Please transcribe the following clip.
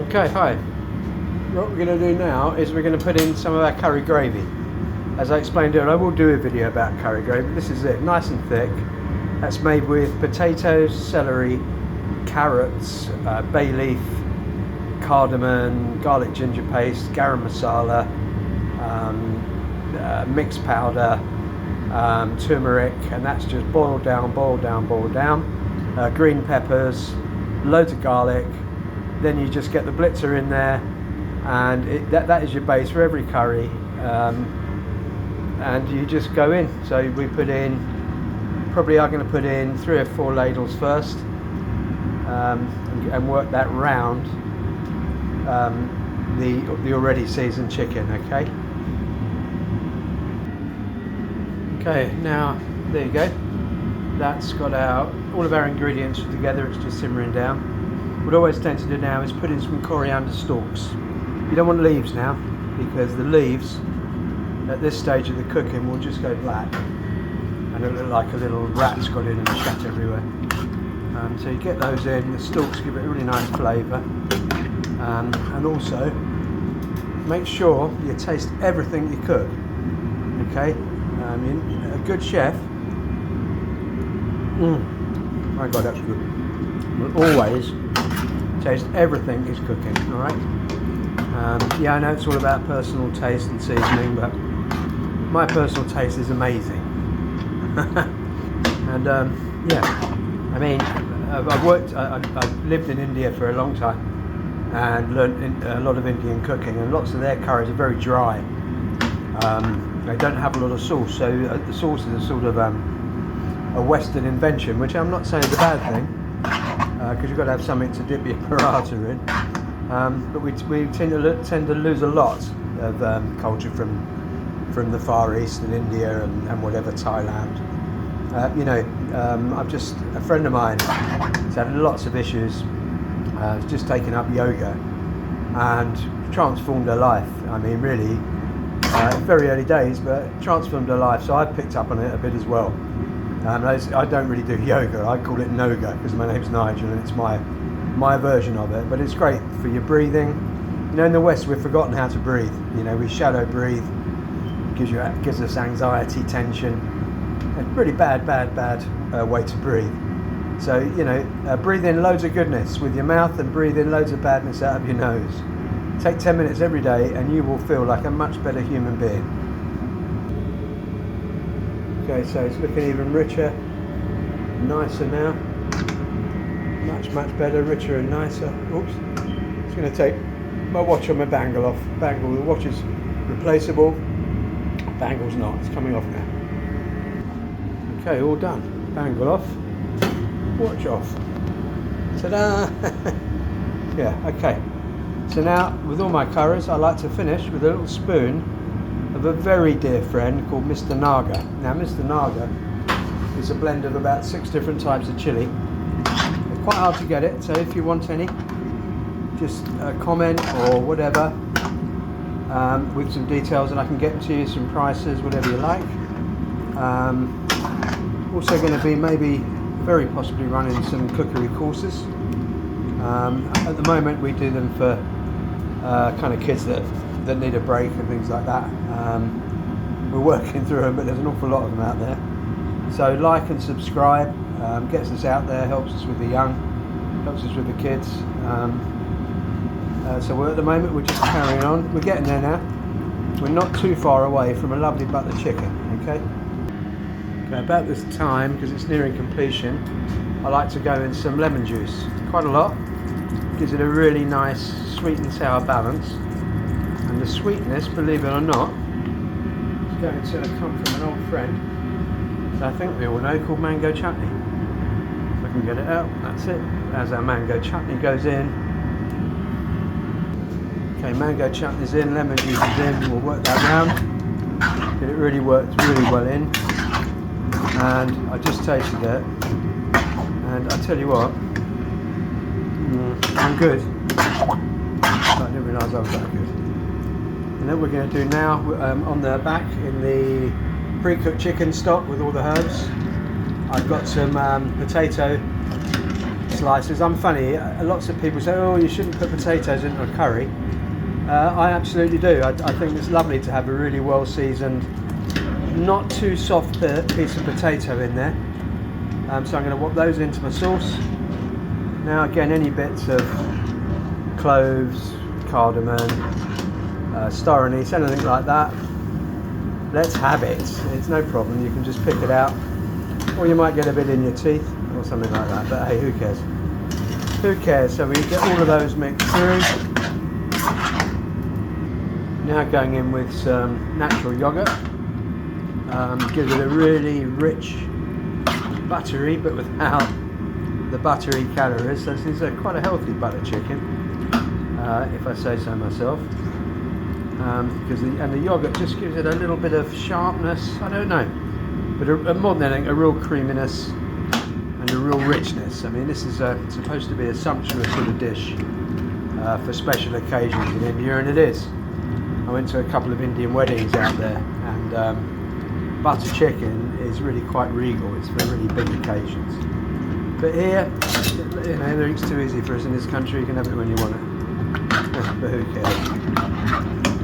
Okay, hi. What we're going to do now is we're going to put in some of our curry gravy. As I explained earlier, I will do a video about curry gravy. This is it, nice and thick. That's made with potatoes, celery, carrots, bay leaf, cardamom, garlic ginger paste, garam masala, mixed powder, turmeric, and that's just boiled down. Green peppers, loads of garlic. Then you just get the blitzer in there, and that is your base for every curry, and you just go in. So we put in, probably I'm going to put in 3 or 4 ladles first, and work that round the already seasoned chicken. Okay, now there you go. That's got all of our ingredients together. It's just simmering down. What I always tend to do now is put in some coriander stalks. You don't want leaves now, because the leaves at this stage of the cooking will just go black and it'll look like a little rat's got in and shat everywhere. So you get those in. The stalks give it a really nice flavour, and also make sure you taste everything you cook. Okay, a good chef, my God, that's good, will always taste everything he's cooking. All right. Yeah, I know it's all about personal taste and seasoning, but my personal taste is amazing. And yeah, I mean, I've lived in India for a long time and learned a lot of Indian cooking, and lots of their curries are very dry. They don't have a lot of sauce, so the sauce is a sort of a Western invention, which I'm not saying is a bad thing, because you've got to have something to dip your paratha in. But we tend to lose a lot of culture from the Far East and India and whatever, Thailand. I've just, a friend of mine has had lots of issues. Has just taken up yoga and transformed her life. I mean, really, very early days, but transformed her life. So I've picked up on it a bit as well. I don't really do yoga. I call it Noga because my name's Nigel and it's my version of it. But it's great for your breathing. You know, in the West we've forgotten how to breathe. You know, we shallow breathe. Gives us anxiety, tension. A really bad way to breathe. So, you know, breathe in loads of goodness with your mouth and breathe in loads of badness out of your nose. Take 10 minutes every day and you will feel like a much better human being. Okay, so it's looking even richer, nicer now. Much better, richer and nicer. Oops. It's going to take my watch on my bangle off. The watch is replaceable. Bangle's not. It's coming off now. Okay, all done. Bangle off. Watch off. Ta-da! Yeah, okay. So now, with all my curries, I like to finish with a little spoon of a very dear friend called Mr. Naga. Now, Mr. Naga is a blend of about 6 different types of chili. They're quite hard to get it, so if you want any, just comment or whatever with some details and I can get them to you, some prices, whatever you like. Also going to be maybe very possibly running some cookery courses. At the moment we do them for kind of kids that need a break and things like that. We're working through them, but there's an awful lot of them out there. So like and subscribe, gets us out there, helps us with the young, helps us with the kids. So at the moment we're just carrying on. We're getting there now. We're not too far away from a lovely butter chicken. Okay, about this time, because it's nearing completion, I like to go in some lemon juice, quite a lot. Gives it a really nice sweet and sour balance, and the sweetness, believe it or not, is going to come from an old friend that I think we all know, called mango chutney. If I can get it out, that's it. As our mango chutney goes in. Okay, mango chutney's in, lemon juice is in. We'll work that round. Get it really worked really well in. And I just tasted it, and I tell you what, I'm good. I didn't realise I was that good. And then we're going to do now, on the back in the pre-cooked chicken stock with all the herbs, I've got some potato slices. I'm funny, lots of people say, oh, you shouldn't put potatoes into a curry. I absolutely do. I think it's lovely to have a really well seasoned, not too soft piece of potato in there. So I'm going to whop those into my sauce. Now again, any bits of cloves, cardamom, star anise, anything like that, let's have it. It's no problem, you can just pick it out, or you might get a bit in your teeth or something like that, but hey, who cares? Who cares? So we get all of those mixed through. Now going in with some natural yogurt, gives it a really rich, buttery, but without the buttery calories. So this is quite a healthy butter chicken, if I say so myself. Because the yogurt just gives it a little bit of sharpness. I don't know, but more than anything, a real creaminess and a real richness. I mean, this is supposed to be a sumptuous sort of dish for special occasions in India, and it is. I went to a couple of Indian weddings out there, and butter chicken is really quite regal. It's for really big occasions. But here, you know, everything's too easy for us in this country. You can have it when you want it. But who cares?